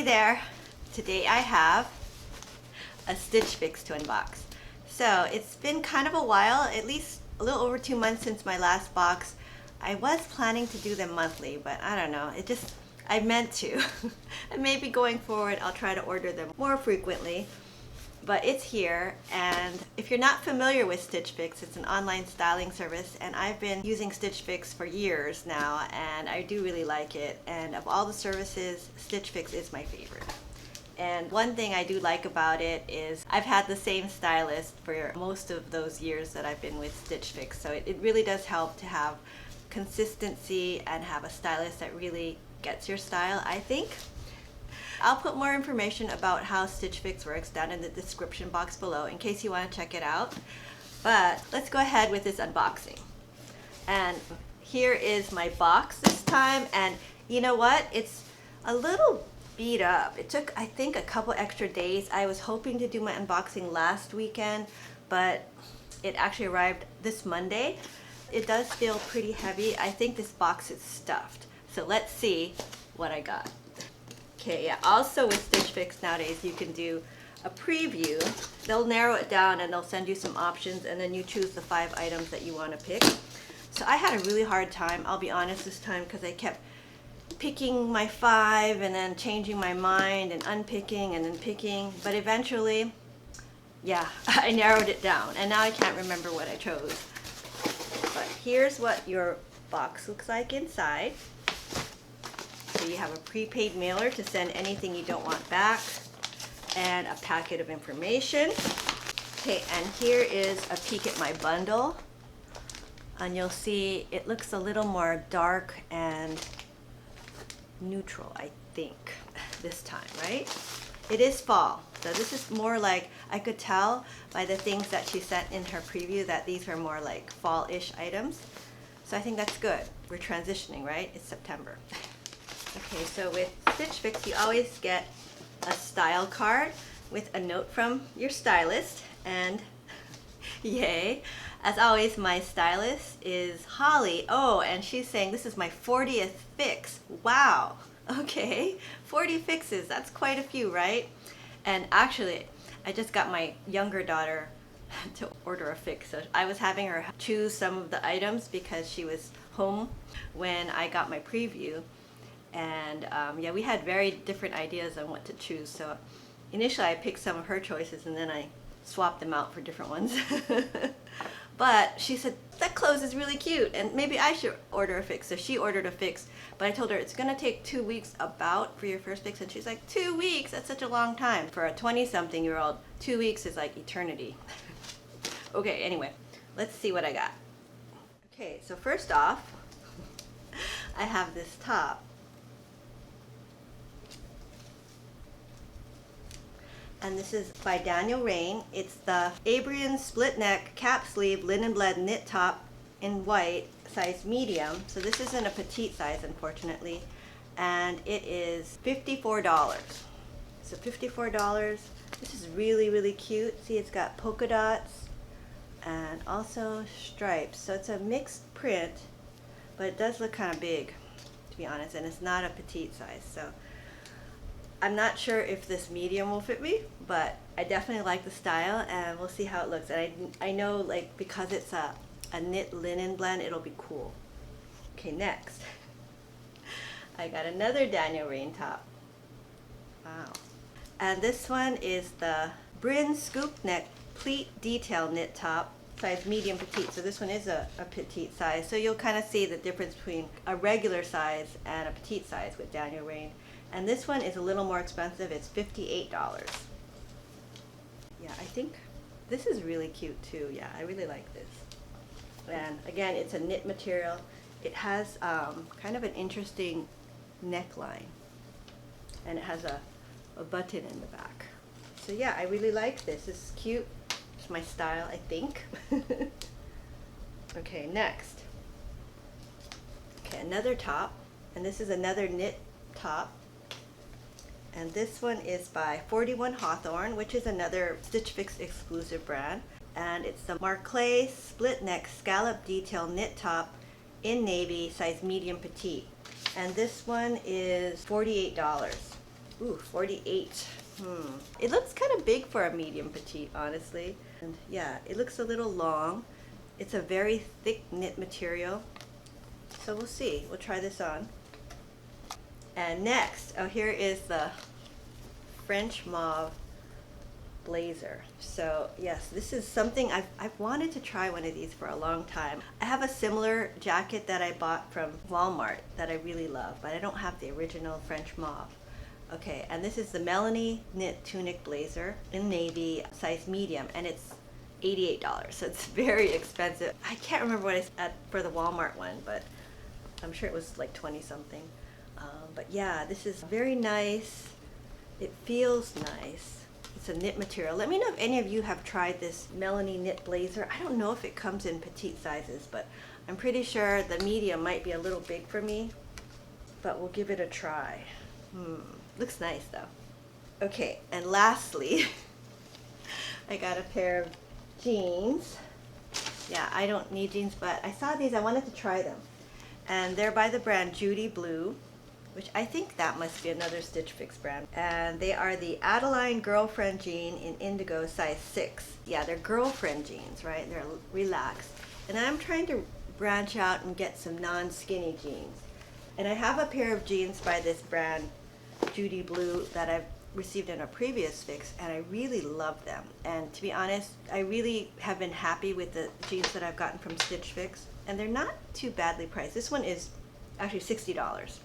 Hey there! Today I have a Stitch Fix to unbox. So it's been kind of a while, at least a little over 2 months since my last box. I was planning to do them monthly, but I don't know, I meant to. And maybe going forward I'll try to order them more frequently. But it's here, and if you're not familiar with Stitch Fix, it's an online styling service, and I've been using Stitch Fix for years now, and I do really like it. And of all the services, Stitch Fix is my favorite. And one thing I do like about it is I've had the same stylist for most of those years that I've been with Stitch Fix, so it really does help to have consistency and have a stylist that really gets your style, I think. I'll put more information about how Stitch Fix works down in the description box below in case you want to check it out. But let's go ahead with this unboxing. And here is my box this time, and you know what? It's a little beat up. It took, I think, a couple extra days. I was hoping to do my unboxing last weekend, but it actually arrived this Monday. It does feel pretty heavy. I think this box is stuffed. So let's see what I got. Okay, yeah, also with Stitch Fix nowadays you can do a preview. They'll narrow it down and they'll send you some options, and then you choose the 5 items that you want to pick. So I had a really hard time, I'll be honest this time, because I kept picking my 5 and then changing my mind and unpicking and then picking. But eventually, yeah, I narrowed it down, and now I can't remember what I chose. But here's what your box looks like inside. So you have a prepaid mailer to send anything you don't want back, and a packet of information. Okay, and here is a peek at my bundle. And you'll see it looks a little more dark and neutral, I think, this time, right? It is fall, so this is more like, I could tell by the things that she sent in her preview that these are more like fall-ish items. So I think that's good. We're transitioning, right? It's September. Okay, so with Stitch Fix, you always get a style card with a note from your stylist, and yay! As always, my stylist is Holly. Oh, and she's saying this is my 40th fix. Wow! Okay, 40 fixes, that's quite a few, right? And actually, I just got my younger daughter to order a fix, so I was having her choose some of the items because she was home when I got my preview. And yeah, we had very different ideas on what to choose. So initially I picked some of her choices and then I swapped them out for different ones. But she said, that clothes is really cute and maybe I should order a fix. So she ordered a fix, but I told her it's gonna take 2 weeks about for your first fix. And she's like, 2 weeks? That's such a long time. For a 20-something-year-old, 2 weeks is like eternity. Okay, anyway, let's see what I got. Okay, so first off, I have this top. And this is by RAINN. It's the Abrience split neck cap sleeve linen blend knit top in white, size medium. So this isn't a petite size, unfortunately. And it is $54. So $54. This is really, really cute. See, it's got polka dots and also stripes. So it's a mixed print, but it does look kind of big, to be honest. And it's not a petite size. So I'm not sure if this medium will fit me, but I definitely like the style, and we'll see how it looks. And I know, like, because it's a knit linen blend, it'll be cool. Okay, next. I got another RAINN top. Wow. And this one is the Brinn scoop neck pleat detail knit top, size medium petite. So this one is a petite size. So you'll kind of see the difference between a regular size and a petite size with RAINN. And this one is a little more expensive. It's $58. Yeah, I think this is really cute too. Yeah, I really like this. And again, it's a knit material. It has kind of an interesting neckline. And it has a button in the back. So yeah, I really like this. This is cute. It's my style, I think. Okay, next. Okay, another top. And this is another knit top. And this one is by 41 Hawthorn, which is another Stitch Fix exclusive brand. And it's the Marclay split neck scallop detail knit top in navy, size medium petite. And this one is $48. Ooh, 48. It looks kind of big for a medium petite, honestly. And yeah, it looks a little long. It's a very thick knit material. So we'll see. We'll try this on. And next, oh, here is the French Mauve blazer. So yes, this is something I've wanted to try one of these for a long time. I have a similar jacket that I bought from Walmart that I really love, but I don't have the original French Mauve. Okay, and this is the Melanie knit tunic blazer in navy, size medium, and it's $88, so it's very expensive. I can't remember what I said for the Walmart one, but I'm sure it was like 20 something. But yeah, this is very nice. It feels nice. It's a knit material. Let me know if any of you have tried this Melanie knit blazer. I don't know if it comes in petite sizes, but I'm pretty sure the medium might be a little big for me, but we'll give it a try. Looks nice though. Okay, and lastly, I got a pair of jeans. Yeah, I don't need jeans, but I saw these, I wanted to try them. And they're by the brand JUDY Blue, which I think that must be another Stitch Fix brand. And they are the Adelene girlfriend jean in indigo size 6. Yeah, they're girlfriend jeans, right? They're relaxed. And I'm trying to branch out and get some non-skinny jeans. And I have a pair of jeans by this brand, JUDY Blue, that I've received in a previous fix, and I really love them. And to be honest, I really have been happy with the jeans that I've gotten from Stitch Fix, and they're not too badly priced. This one is actually $60.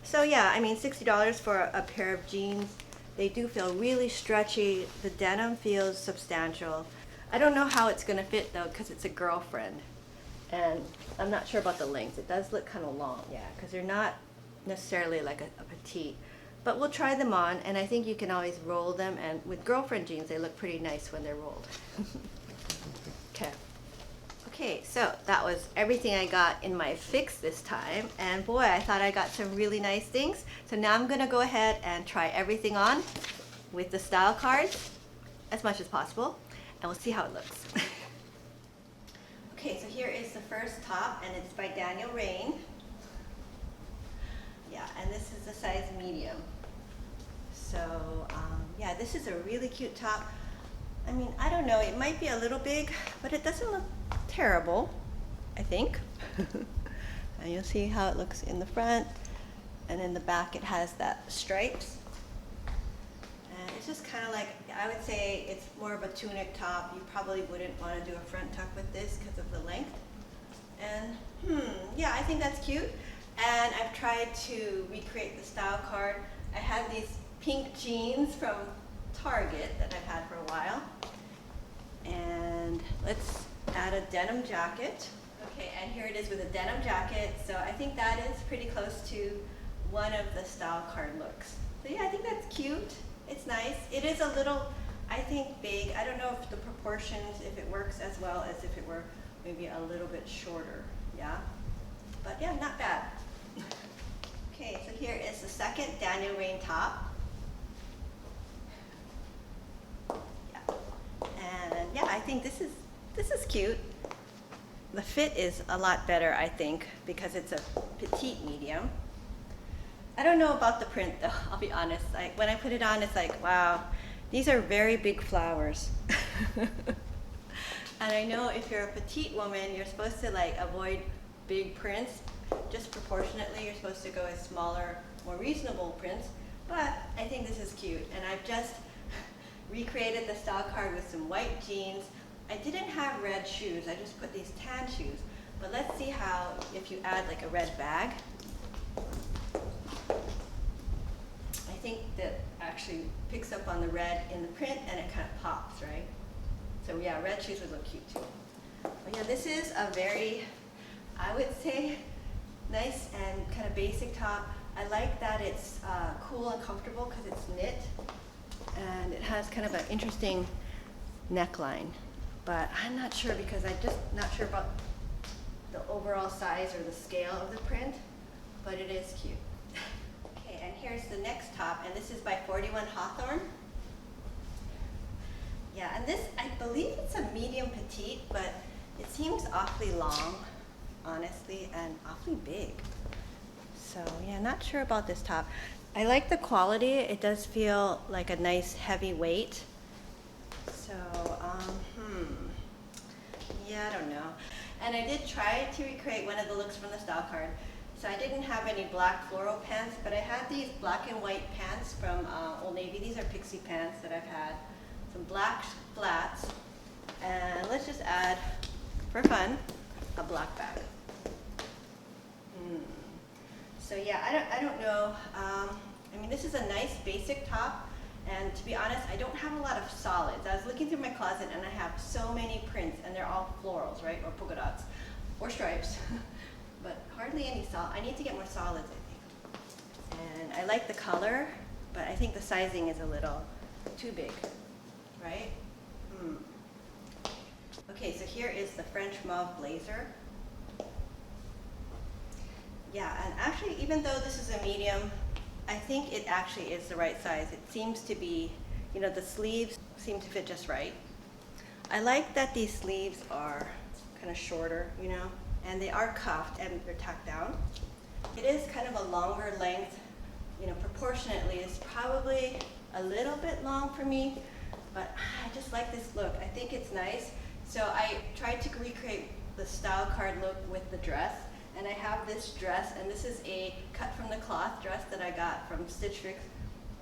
So yeah, I mean, $60 for a pair of jeans. They do feel really stretchy. The denim feels substantial. I don't know how it's gonna fit though, because it's a girlfriend, and I'm not sure about the length. It does look kind of long, yeah, because they're not necessarily like a petite. But we'll try them on, and I think you can always roll them, and with girlfriend jeans, they look pretty nice when they're rolled. Okay. Okay, so that was everything I got in my fix this time, and boy, I thought I got some really nice things. So now I'm gonna go ahead and try everything on with the style cards as much as possible, and we'll see how it looks. Okay, so here is the first top, and it's by RAINN. Yeah, and this is the size medium. So yeah, this is a really cute top. I mean, I don't know, it might be a little big, but it doesn't look terrible, I think. And you'll see how it looks in the front, and in the back it has that stripes. And it's just kind of like, I would say it's more of a tunic top. You probably wouldn't want to do a front tuck with this because of the length. And yeah, I think that's cute. And I've tried to recreate the style card. I have these pink jeans from Target that I've had for a while. And let's add a denim jacket. Okay, and here it is with a denim jacket. So I think that is pretty close to one of the style card looks. So yeah, I think that's cute. It's nice. It is a little, I think, big. I don't know if the proportions, if it works as well as if it were maybe a little bit shorter. Yeah, but yeah, not bad. Okay, so here is the second RAINN top. Yeah. And yeah, I think this is cute. The fit is a lot better, I think, because it's a petite medium. I don't know about the print though, I'll be honest. When I put it on, it's like, wow, these are very big flowers. And I know if you're a petite woman, you're supposed to like avoid big prints. Just proportionately, you're supposed to go with smaller, more reasonable prints. But I think this is cute. And I've just recreated the style card with some white jeans. I didn't have red shoes, I just put these tan shoes. But let's see how, if you add like a red bag. I think that actually picks up on the red in the print and it kind of pops, right? So yeah, red shoes would look cute too. But yeah, this is a very, I would say, nice and kind of basic top. I like that it's cool and comfortable because it's knit, and it has kind of an interesting neckline. But I'm not sure because I'm just not sure about the overall size or the scale of the print, but it is cute. Okay, and here's the next top, and this is by 41 Hawthorn. Yeah, and this, I believe it's a medium petite, but it seems awfully long, honestly, and awfully big. So yeah, not sure about this top. I like the quality. It does feel like a nice heavy weight. So, yeah, I don't know. And I did try to recreate one of the looks from the style card. So I didn't have any black floral pants, but I had these black and white pants from Old Navy. These are pixie pants that I've had. Some black flats. And let's just add, for fun, a black bag. So yeah, I don't know. I mean, this is a nice basic top. And to be honest, I don't have a lot of solids. I was looking through my closet and I have so many prints and they're all florals, right? Or polka dots, or stripes. But hardly any solid. I need to get more solids, I think. And I like the color, but I think the sizing is a little too big, right? Okay, so here is the French Mauve blazer. Yeah, and actually, even though this is a medium, I think it actually is the right size. It seems to be, you know, the sleeves seem to fit just right. I like that these sleeves are kind of shorter, you know, and they are cuffed and they're tacked down. It is kind of a longer length, you know, proportionately. It's probably a little bit long for me, but I just like this look. I think it's nice. So I tried to recreate the style card look with the dress. And I have this dress, and this is a cut from the cloth dress that I got from Stitch Fix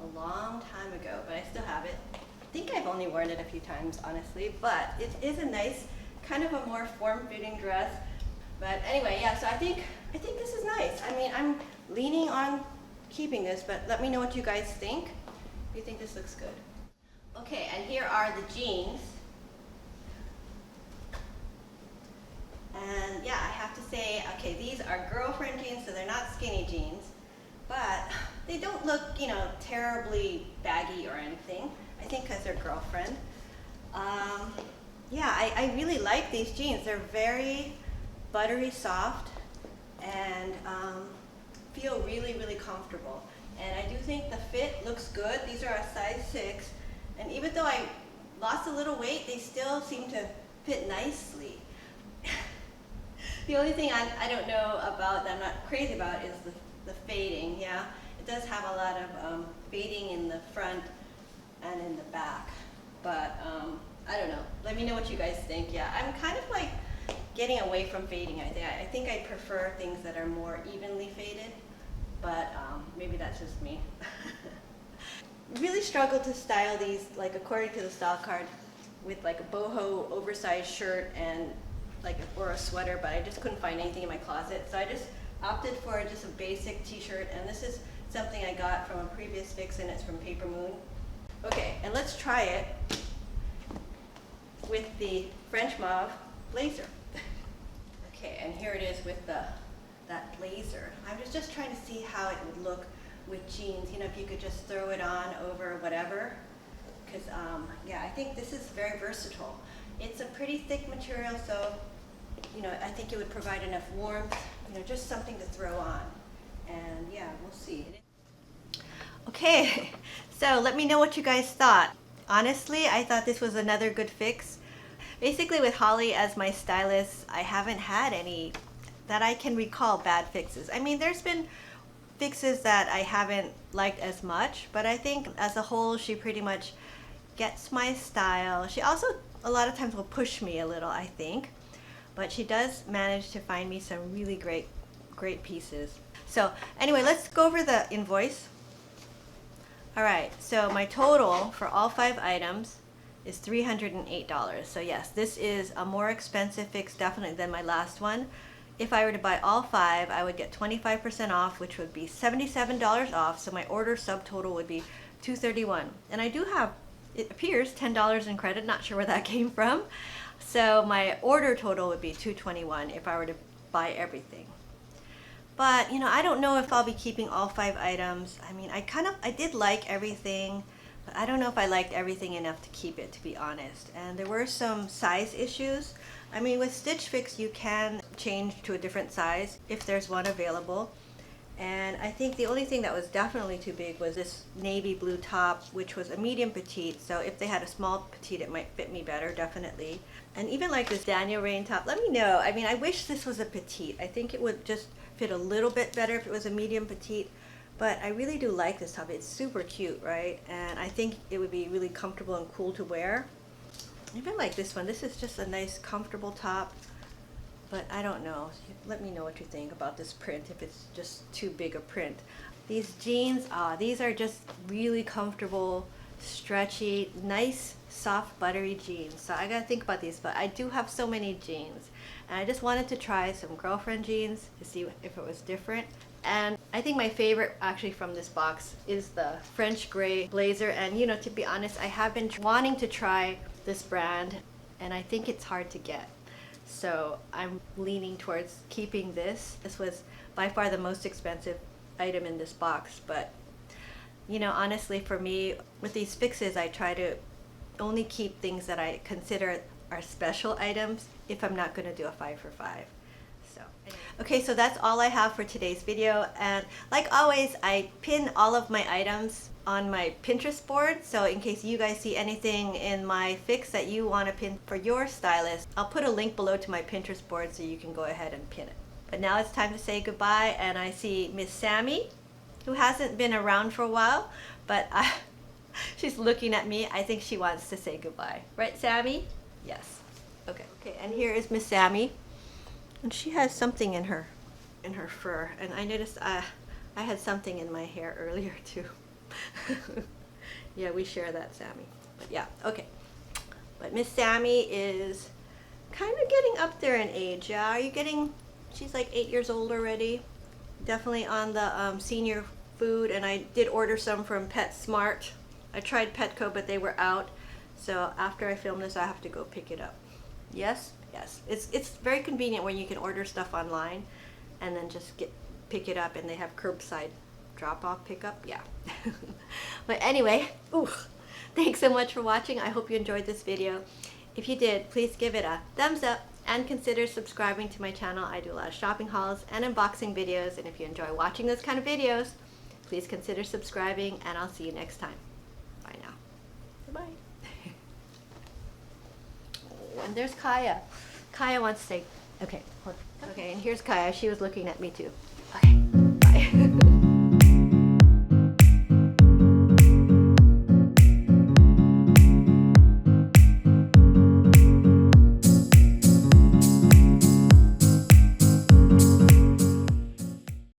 a long time ago, but I still have it. I think I've only worn it a few times, honestly, but it is a nice, kind of a more form-fitting dress. But anyway, yeah, so I think this is nice. I mean, I'm leaning on keeping this, but let me know what you guys think. If you think this looks good. Okay, and here are the jeans. And yeah, I have to say, okay, these are girlfriend jeans, so they're not skinny jeans, but they don't look, you know, terribly baggy or anything. I think because they're girlfriend. Yeah, I really like these jeans. They're very buttery soft and feel really, really comfortable. And I do think the fit looks good. These are a size 6, and even though I lost a little weight, they still seem to fit nicely. The only thing I don't know about, that I'm not crazy about, is the fading, yeah? It does have a lot of fading in the front and in the back, but I don't know. Let me know what you guys think. Yeah, I'm kind of like getting away from fading. I think I prefer things that are more evenly faded, but maybe that's just me. Really struggled to style these, like according to the style card, with like a boho oversized shirt and or a sweater, but I just couldn't find anything in my closet, so I just opted for just a basic t-shirt, and this is something I got from a previous fix, and it's from Paper Moon. Okay, and let's try it with the French Mauve blazer. Okay, and here it is with that blazer. I was just trying to see how it would look with jeans, you know, if you could just throw it on over whatever, because yeah, I think this is very versatile. It's a pretty thick material, so you know, I think it would provide enough warmth, you know, just something to throw on. And yeah, we'll see. Okay, so let me know what you guys thought. Honestly, I thought this was another good fix. Basically, with Holly as my stylist, I haven't had any that I can recall bad fixes. I mean, there's been fixes that I haven't liked as much, but I think as a whole, she pretty much gets my style. She also a lot of times will push me a little, I think, but she does manage to find me some really great pieces. So anyway, let's go over the invoice. All right, so my total for all 5 items is $308. So yes, this is a more expensive fix definitely than my last one. If I were to buy all 5, I would get 25% off, which would be $77 off. So my order subtotal would be $231. And I do have, it appears, $10 in credit. Not sure where that came from. So my order total would be $221 if I were to buy everything. But you know, I don't know if I'll be keeping all 5 items. I mean, I did like everything, but I don't know if I liked everything enough to keep it, to be honest. And there were some size issues. I mean, with Stitch Fix, you can change to a different size if there's one available. And I think the only thing that was definitely too big was this navy blue top, which was a medium petite. So if they had a small petite, it might fit me better, definitely. And even like this Daniel RAINN top, let me know. I mean, I wish this was a petite. I think it would just fit a little bit better if it was a medium petite. But I really do like this top. It's super cute, right? And I think it would be really comfortable and cool to wear. I even like this one. This is just a nice comfortable top, but I don't know. Let me know what you think about this print, if it's just too big a print. These jeans, these are just really comfortable, stretchy, nice, soft, buttery jeans. So I gotta think about these, but I do have so many jeans. And I just wanted to try some girlfriend jeans to see if it was different. And I think my favorite actually from this box is the French gray blazer. And you know, to be honest, I have been wanting to try this brand, and I think it's hard to get. So I'm leaning towards keeping this. This was by far the most expensive item in this box, but you know, honestly for me, with these fixes, I try to only keep things that I consider are special items if I'm not going to do a 5 for 5. So okay, so that's all I have for today's video, and like always, I pin all of my items on my Pinterest board, so in case you guys see anything in my fix that you want to pin for your stylist, I'll put a link below to my Pinterest board so you can go ahead and pin it. But now it's time to say goodbye, and I see Miss Sammy, who hasn't been around for a while, but she's looking at me. I think she wants to say goodbye. Right, Sammy? Yes. Okay, and here is Miss Sammy. And she has something in her fur. And I noticed I had something in my hair earlier too. Yeah, we share that, Sammy. But yeah, okay. But Miss Sammy is kind of getting up there in age. Yeah, are you getting, she's like 8 years old already. Definitely on the senior food, and I did order some from PetSmart. I tried Petco, but they were out. So after I film this, I have to go pick it up. Yes? Yes. It's very convenient when you can order stuff online and then just pick it up, and they have curbside drop-off pickup. Yeah. But anyway, thanks so much for watching. I hope you enjoyed this video. If you did, please give it a thumbs up and consider subscribing to my channel. I do a lot of shopping hauls and unboxing videos, and if you enjoy watching those kind of videos, please consider subscribing, and I'll see you next time. Bye now. Bye-bye. Oh, and there's Kaya. Kaya wants to say, okay, and here's Kaya. She was looking at me too.